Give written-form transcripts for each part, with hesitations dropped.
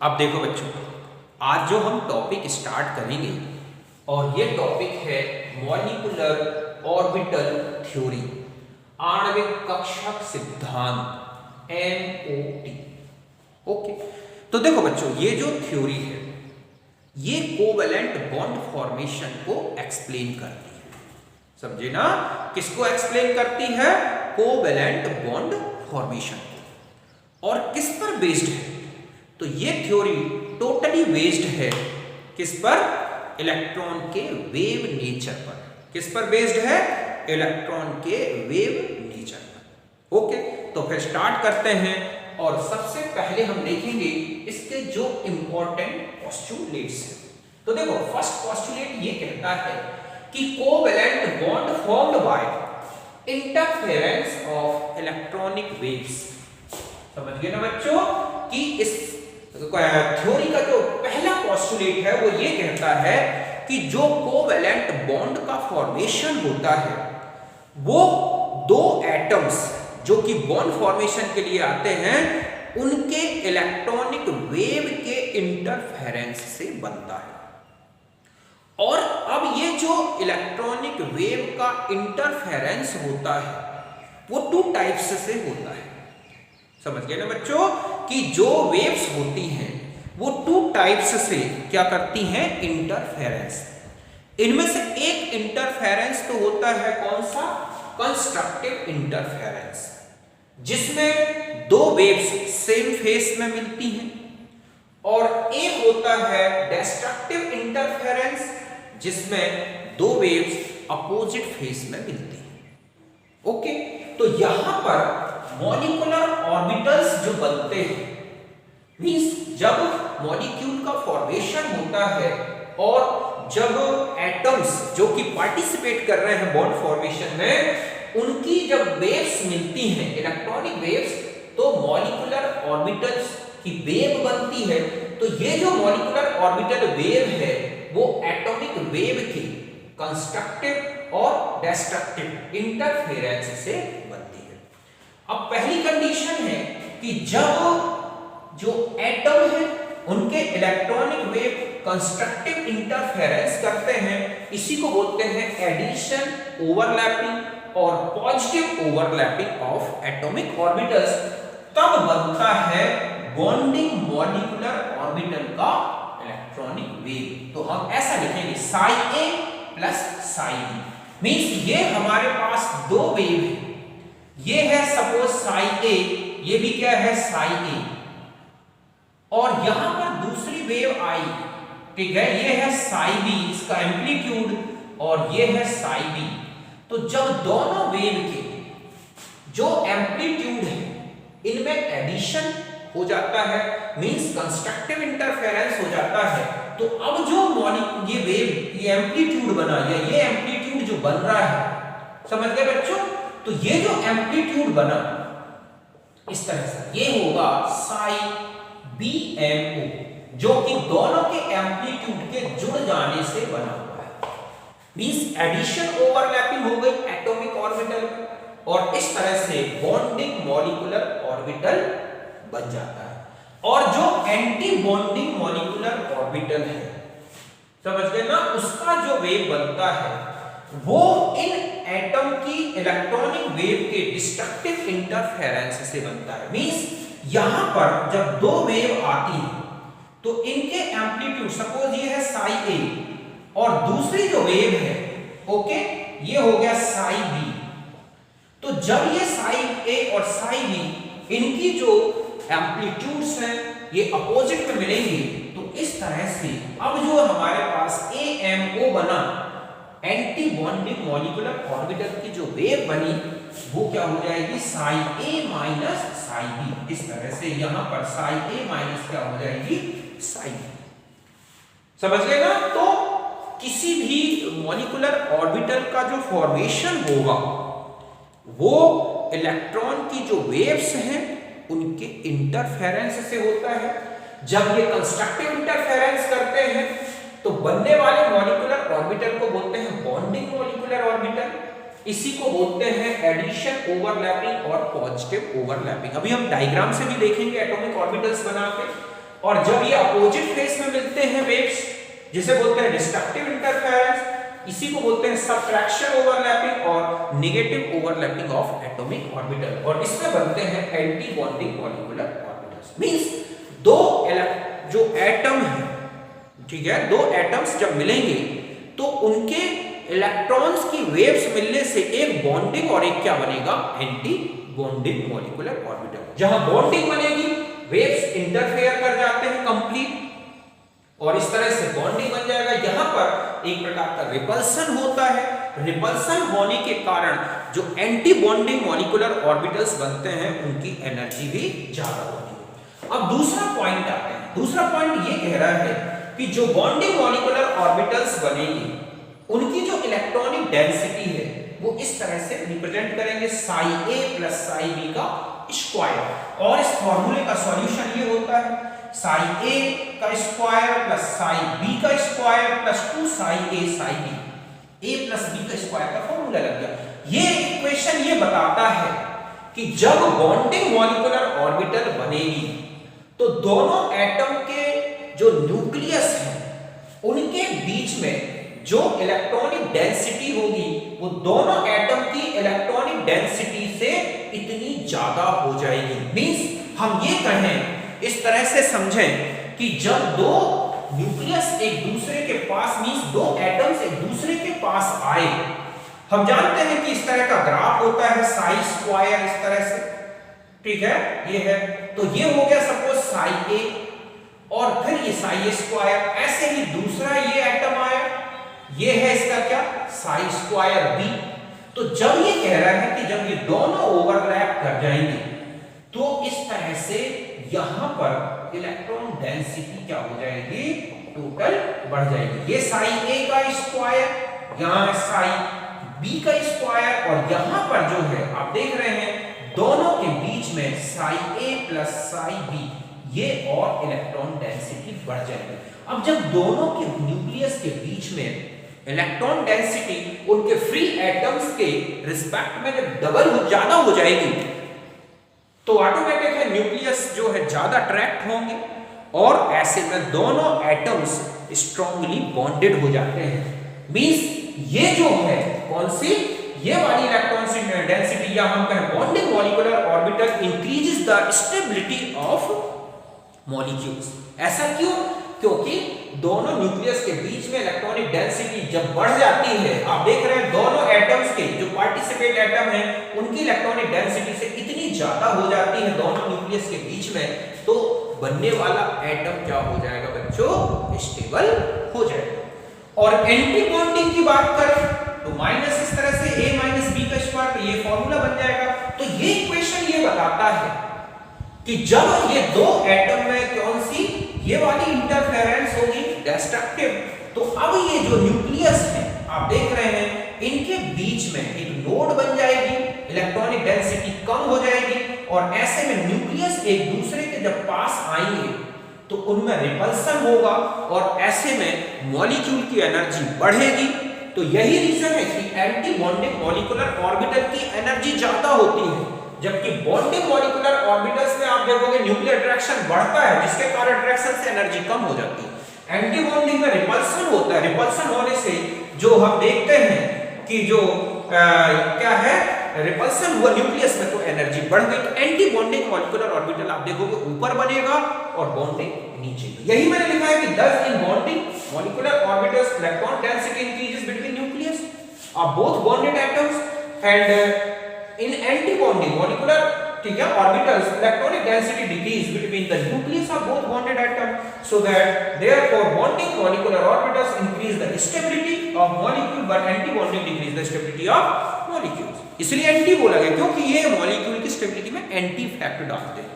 अब देखो बच्चों, आज जो हम टॉपिक स्टार्ट करेंगे और ये टॉपिक है मॉलिक्यूलर ऑर्बिटल थ्योरी, आणविक कक्षक सिद्धांत, MOT। ओके, तो देखो बच्चों, ये जो थ्योरी है ये कोवेलेंट बॉन्ड फॉर्मेशन को एक्सप्लेन करती है। समझे ना? किसको एक्सप्लेन करती है? कोवेलेंट बॉन्ड फॉर्मेशन को। और किस पर बेस्ड है? तो ये थ्योरी टोटली बेस्ड है किस पर? इलेक्ट्रॉन के वेव नेचर पर। किस पर बेस्ड है? इलेक्ट्रॉन के वेव नेचर पर। ओके, तो फिर स्टार्ट करते हैं और सबसे पहले हम देखेंगे इसके जो इंपॉर्टेंट पोस्टुलेट्स हैं। तो देखो, फर्स्ट पोस्टुलेट ये कहता है कि covalent bond formed by interference of electronic waves. समझ गए ना बच्चों कि इस थ्योरी का जो पहला पोस्टुलेट है वो ये कहता है कि जो कोवेलेंट बॉन्ड का फॉर्मेशन होता है वो दो एटम्स जो कि बॉन्ड फॉर्मेशन के लिए आते हैं उनके इलेक्ट्रॉनिक वेव के इंटरफेरेंस से बनता है। और अब ये जो इलेक्ट्रॉनिक वेव का इंटरफेरेंस होता है वो टू टाइप्स से होता है। समझ गए ना बच्चों कि जो वेव्स होती हैं वो टू टाइप्स से क्या करती हैं? इंटरफेरेंस। इनमें से एक इंटरफेरेंस तो होता है कौन सा? कंस्ट्रक्टिव इंटरफेरेंस, जिसमें दो वेव्स सेम फेस में मिलती हैं। और एक होता है डिस्ट्रक्टिव इंटरफेरेंस, जिसमें दो वेव्स अपोजिट फेस में मिलती हैं। ओके, तो यहां पर मॉलिक्यूलर ऑर्बिटल्स जो बनते हैं, मींस जब मॉलिक्यूल का फॉर्मेशन होता है और जब एटम्स जो कि पार्टिसिपेट कर रहे हैं बॉन्ड फॉर्मेशन में, उनकी जब वेव्स मिलती हैं, इलेक्ट्रॉनिक वेव्स, तो मॉलिक्यूलर ऑर्बिटल्स की वेव बनती है। तो ये जो मॉलिक्यूलर ऑर्बिटल वेव है वो एटॉमिक वेव की कंस्ट्रक्टिव और डिस्ट्रक्टिव इंटरफेरेंस से बनती है। अब पहली कंडीशन है कि जब जो एटम है उनके इलेक्ट्रॉनिक वेव कंस्ट्रक्टिव इंटरफेरेंस करते हैं, इसी को बोलते हैं एडिशन, ओवरलैपिंग और positive overlapping of atomic orbitals, तब बनता है बॉन्डिंग मॉलिक्यूलर ऑर्बिटल का इलेक्ट्रॉनिक वेव। तो हम ऐसा लिखेंगे साई ए प्लस साई बी, मींस ये हमारे पास दो वेव है। ये है सपोज साई ए, ये भी क्या है? साई ए। और यहां पर दूसरी वेव आई, ठीक है, ये है साई बी, इसका एम्पलीट्यूड, और ये है साई बी। तो जब दोनों वेव के जो एम्पलीट्यूड है इनमें एडिशन हो जाता है, मींस कंस्ट्रक्टिव इंटरफेरेंस हो जाता है, तो अब जो ये वेव, ये एम्पलीट्यूड बना, या ये एम्पलीट्यूड जो बन रहा है, समझ गए बच्चों? तो ये जो एम्पलीट्यूड बना इस तरह से, ये होगा साई BMO, जो कि दोनों के एम्पलीट्यूड के जुड़ जाने से बना हुआ है। मींस एडिशन ओवरलैपिंग हो गई एटॉमिक ऑर्बिटल, और इस तरह से बॉन्डिंग मॉलिक्यूलर ऑर्बिटल बन जाता है। और जो एंटी बॉन्डिंग मॉलिक्यूलर ऑर्बिटल है, समझ गए ना, उसका जो वेव बनता है वो इन एटम की इलेक्ट्रॉनिक वेव के डिस्ट्रक्टिव इंटरफेरेंस से बनता है। मींस यहां पर जब दो वेव आती है तो इनके एम्पलीट्यूड, सपोज ये है साई ए और दूसरी जो वेव है, ओके, ये हो गया साई बी। तो जब ये साई ए और साई बी, इनकी जो एम्पलीट्यूड्स हैं ये अपोजिट में मिलेंगे, तो इस तरह से अब जो हमारे पास AMO बना, एंटी बॉन्डिंग मॉलिक्यूलर ऑर्बिटल की जो वेव बनी वो क्या हो जाएगी? साई ए माइनस साई बी। इस तरह से यहां पर साई ए माइनस क्या हो जाएगी? साई बी। समझ गए ना? तो किसी भी मॉलिक्यूलर ऑर्बिटल का जो फॉर्मेशन होगा वो इलेक्ट्रॉन की जो वेव्स हैं उनके इंटरफेरेंस से होता है। जब ये कंस्ट्रक्टिव इंटरफेरेंस करते हैं तो बनने वाले मॉलिक्यूलर ऑर्बिटल को बोलते हैं बॉन्डिंग मॉलिक्यूलर ऑर्बिटल, इसी को बोलते हैं एडिशन, ओवरलैपिंग और पॉजिटिव ओवरलैपिंग। अभी हम डायग्राम से भी देखेंगे एटॉमिक ऑर्बिटल्स बना के। और जब ये अपोजिट फेस में मिलते हैं वेव्स, जिसे बोलते हैं डिस्ट्रक्टिव इंटरफेरेंस, इसी को बोलते हैं सबट्रैक्शन ओवरलैपिंग और negative overlapping of atomic orbital, और इसमें बनते हैं anti bonding molecular orbitals. Means दो जो एटम है, ठीक है, दो एटम्स जब मिलेंगे तो उनके इलेक्ट्रॉन्स की वेव्स मिलने से एक बॉन्डिंग और एक क्या बनेगा, एंटी बॉन्डिंग मॉलिक्यूलर ऑर्बिटल। जहां बॉन्डिंग बनेगी, वेव्स इंटरफेयर कर जाते हैं कंप्लीट, और इस तरह से बॉन्डिंग बन जाएगा। यहां पर एक प्रकार का रिपल्सन होता है, रिपल्सन होने के कारण जो एंटी बॉन्डिंग मॉलिक्यूलर ऑर्बिटल्स बनते हैं उनकी एनर्जी भी ज्यादा होती है। अब दूसरा पॉइंट आते हैं। दूसरा पॉइंट ये कह रहा है कि जो बॉन्डिंग मॉलिक्यूलर ऑर्बिटल्स बनेंगे उनकी जो इलेक्ट्रॉनिक डेंसिटी है वो इस तरह से रिप्रेजेंट करेंगे साई ए प्लस साई बी का स्क्वायर, और इस फॉर्मूले का सॉल्यूशन ये होता है साई ए का स्क्वायर प्लस साई बी का स्क्वायर प्लस 2 साई ए साई बी, ए प्लस बी का स्क्वायर का फॉर्मूला लग गया। ये इक्वेशन ये बताता है कि जब बॉन्डिंग मॉलिक्यूलर ऑर्बिटल बनेगी तो दोनों एटम के जो न्यूक्लियस है उनके बीच में जो इलेक्ट्रॉनिक डेंसिटी होगी वो दोनों एटम की इलेक्ट्रॉनिक डेंसिटी से इतनी ज्यादा हो जाएगी। मींस हम ये कहें, इस तरह से समझें कि जब दो न्यूक्लियस एक दूसरे के पास, मींस दो एटम्स एक दूसरे के पास आए, हम जानते हैं कि इस तरह का ग्राफ होता है साई स्क्वायर, इस तरह से, ठीक है, ये है, तो ये हो गया सपोज साई ए, और फिर ये साई स्क्वायर, ऐसे ही दूसरा ये एटम आया, ये है इसका क्या, साई स्क्वायर बी। तो जब ये कह रहा है कि जब ये दोनों ओवरलैप कर जाएंगे तो इस तरह से यहां पर इलेक्ट्रॉन डेंसिटी क्या हो जाएगी, टोटल बढ़ जाएगी। ये साई ए का स्क्वायर, यहां है साई बी का स्क्वायर, और यहां पर जो है आप देख रहे हैं दोनों के बीच में साई ए प्लस साई बी, ये और इलेक्ट्रॉन डेंसिटी बढ़ जाएगी। अब जब दोनों के न्यूक्लियस के बीच में इलेक्ट्रॉन डेंसिटी उनके फ्री एटम्स के रिस्पेक्ट में जब डबल ज्यादा हो जाएगी तो ऑटोमेटिक है न्यूक्लियस जो है ज्यादा अट्रैक्ट होंगे, और ऐसे में दोनों एटम्स स्ट्रांगली बॉन्डेड हो जाते हैं। मींस ये जो है कौन सी, ये वाली इलेक्ट्रॉन डेंसिटी या हम कहें bonding molecular orbital increases the stability of molecules. ऐसा क्यों, क्योंकि दोनों न्यूक्लियस के बीच में इलेक्ट्रॉनिक डेंसिटी जब बढ़ जाती है, आप देख रहे हैं दोनों एटम्स के जो पार्टिसिपेट एटम हैं उनकी इलेक्ट्रॉनिक डेंसिटी से इतनी ज्यादा हो जाती है दोनों न्यूक्लियस के बीच में, तो बनने वाला एटम क्या हो जाएगा बच्चों, स्टेबल हो जाएगा। और एंटी बॉन्डिंग की बात करें तो माइनस इस तरह से a माइनस बी का स्क्वायर, तो ये फॉर्मूला बन जाएगा। तो ये इक्वेशन ये बताता है कि जब ये दो एटम में कौन सी ये वाली इंटरफेरेंस होगी डिस्ट्रक्टिव, तो अब ये जो न्यूक्लियस है आप देख रहे हैं इनके बीच में एक नोड बन जाएगी, इलेक्ट्रॉनिक डेंसिटी कम हो जाएगी, और ऐसे में न्यूक्लियस एक दूसरे के जब पास आएंगे तो उनमें रिपल्सन होगा, और ऐसे में मॉलिक्यूल की एनर्जी बढ़ेगी। तो यही रीजन है कि एंटी बॉन्डिंग मॉलिक्यूलर ऑर्बिटल की एनर्जी ज्यादा होती है, जबकि बॉन्डिंग मॉलिक्यूलर ऑर्बिटल्स में आप देखोगे न्यूक्लियर अट्रैक्शन बढ़ता है, जिसके कारण अट्रैक्शन से एनर्जी कम हो जाती है। एंटी बॉन्डिंग में रिपल्सन होता है, रिपल्सन होने से जो हम देखते हैं कि जो क्या है, रिपल्सन हुआ न्यूक्लियस में तो एनर्जी बढ़ गई। तो एंटी बॉन्डिंग मॉलिक्यूलर ऑर्बिटल आप देखोगे ऊपर बनेगा और बॉन्डिंग नीचे। यही मैंने लिखा है कि thus in bonding molecular orbitals electron density increases between nucleus of both bonded atoms, and in anti bonding molecular, ठीक है, orbitals electronic density decrease between the nucleus of both bonded atoms, so that therefore bonding molecular orbitals increase the stability of molecule but anti bonding decrease the stability of molecules। इसलिए anti बोला गया क्योंकि ये molecule की stability में anti fact डालते हैं।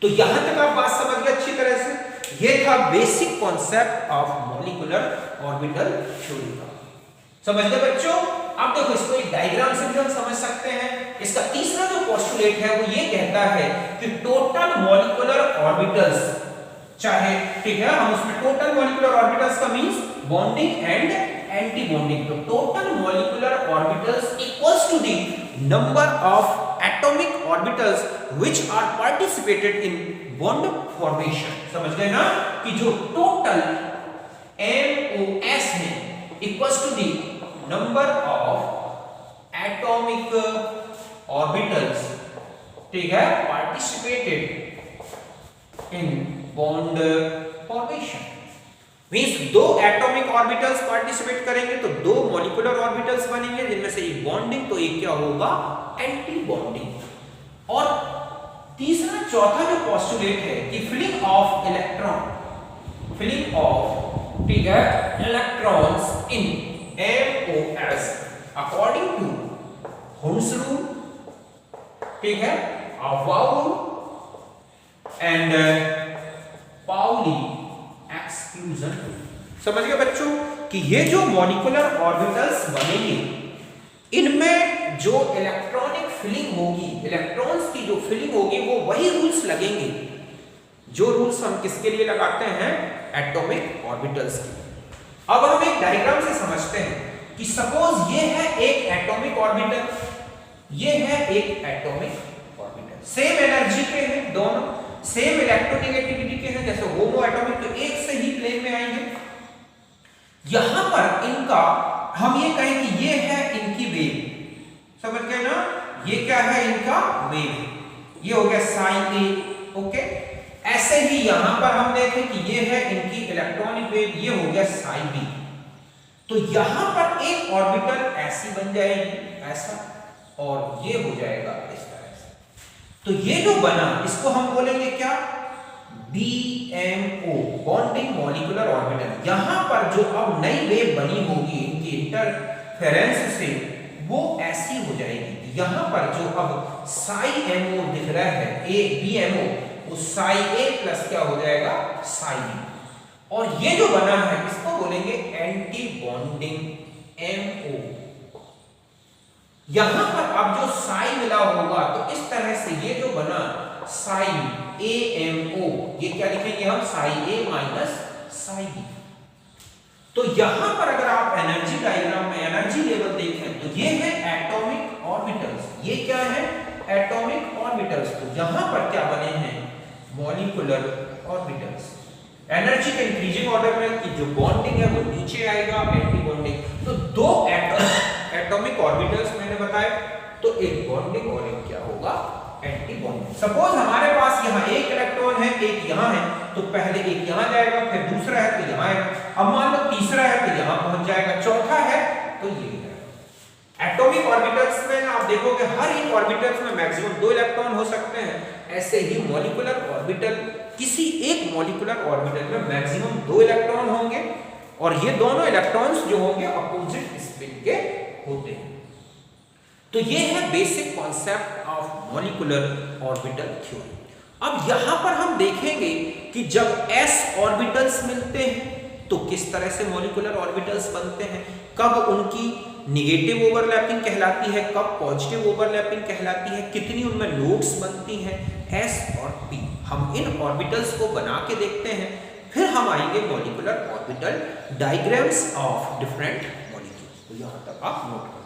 तो यहां तक आप बात समझ गए अच्छी तरह से। ये था basic concept of molecular orbital theory का। समझ गए बच्चों? अब देखो इसको एक डायग्राम से भी हम समझ सकते हैं। इसका तीसरा जो पोस्टुलेट है वो ये कहता है कि टोटल मॉलिक्यूलर ऑर्बिटल्स, चाहे ठीक है हम उसमें टोटल मॉलिक्यूलर ऑर्बिटल्स का means bonding and antibonding, तो total molecular orbitals equals to the number of atomic orbitals which are participated in bond formation. समझ गए ना कि जो टोटल MOS है equals to the number of atomic orbitals, ठीक है, participated in bond formation. Means दो एटॉमिक ऑर्बिटल्स पार्टिसिपेट करेंगे तो दो मॉलिक्यूलर ऑर्बिटल्स बनेंगे, जिनमें से एक बॉन्डिंग तो एक क्या होगा, एंटी बॉन्डिंग। और तीसरा चौथा जो पोस्टुलेट है कि filling of electron, filling of, ठीक है, electrons in MOS according to Hund's rule, ठीक है, अबाउ एंड पाउली एक्सक्लूजन। समझ गए बच्चों कि ये जो मॉलिक्यूलर ऑर्बिटल्स बनेंगे इनमें जो इलेक्ट्रॉनिक फिलिंग होगी, इलेक्ट्रॉन्स की जो फिलिंग होगी वो वही रूल्स लगेंगे जो रूल्स हम किसके लिए लगाते हैं, एटॉमिक ऑर्बिटल्स के। अब हम एक डायग्राम से समझते हैं कि सपोज ये है एक एटॉमिक ऑर्बिटल, ये है एक एटॉमिक ऑर्बिटल, सेम एनर्जी के हैं दोनों, सेम इलेक्ट्रोनेगेटिविटी के हैं, जैसे होमो एटॉमिक तो एक से ही प्लेन में आएंगे। यहां पर इनका हम ये कहें कि ये है इनकी वेव, समझ गए ना, ये क्या है इनका वेव, ये हो गया साइन ए, ओके। ऐसे ही यहां पर हम देखें कि ये है इनकी इलेक्ट्रॉनिक वेव, ये हो गया साइन बी। तो यहां पर एक ऑर्बिटल ऐसी बन जाएगी, ऐसा, और ये हो जाएगा इस तरह से। तो ये जो बना इसको हम बोलेंगे क्या, BMO, बॉन्डिंग मॉलिक्यूलर ऑर्बिटल। यहां पर जो अब नई वेव बनी होगी इनकी इंटरफेरेंस से, वो ऐसी हो जाएगी। यहां पर जो अब साई MO दिख रहा है, BMO, वो साई A प्लस क्या हो जाएगा, साई B। और ये जो बना है इसको बोलेंगे एंटी बॉन्डिंग MO। यहां पर अब जो साई मिला होगा तो इस तरह से ये जो बना साई AMO, ये क्या लिखेंगे हम, Sai A minus psi B। तो यहां पर अगर आप एनर्जी डायग्राम में एनर्जी लेवल देखें तो ये है एटॉमिक ऑर्बिटल्स, ये क्या है, एटॉमिक ऑर्बिटल्स। तो यहां पर क्या बने हैं, मॉलिक्यूलर ऑर्बिटल्स। एनर्जी के इंक्रीजिंग ऑर्डर में कि जो बॉन्डिंग है वो नीचे आएगा, एंटी बॉन्डिंग। तो दो एटॉमिक ऑर्बिटल्स मैंने बताया, तो एक बॉन्डिंग और एक क्या होगा, एंटी बॉन्डिंग। सपोज हमारे पास यहाँ एक इलेक्ट्रॉन है, एक यहाँ है, तो पहले एक यहाँ जाएगा, फिर दूसरा है तो यहाँ आएगा, अब मान लो तीसरा है तो यहाँ पहुंच जाएगा, चौथा है तो ये जाएगा। एटॉमिक ऑर्बिटल्स में आप देखोगे हर एक ऑर्बिटल्स में मैक्सिमम 2 इलेक्ट्रॉन हो सकते हैं। ऐसे ही मॉलिक्यूलर ऑर्बिटल, किसी एक मॉलिक्यूलर ऑर्बिटल में मैक्सिमम 2 इलेक्ट्रॉन होंगे, और ये दोनों इलेक्ट्रॉन्स जो होंगे अपोजिट स्पिन के होते हैं। तो ये है basic concept of molecular orbital theory. अब यहां पर हम देखेंगे कि जब s ऑर्बिटल्स मिलते हैं तो किस तरह से मॉलिक्यूलर ऑर्बिटल्स बनते हैं, कब उनकी नेगेटिव ओवरलैपिंग कहलाती है, कब पॉजिटिव ओवरलैपिंग कहलाती है, कितनी उनमें नोड्स बनती हैं, s और p। हम इन ऑर्बिटल्स को बना के देखते हैं, फिर हम आएंगे molecular orbital diagrams of different molecules. तो यहां तक आप नोट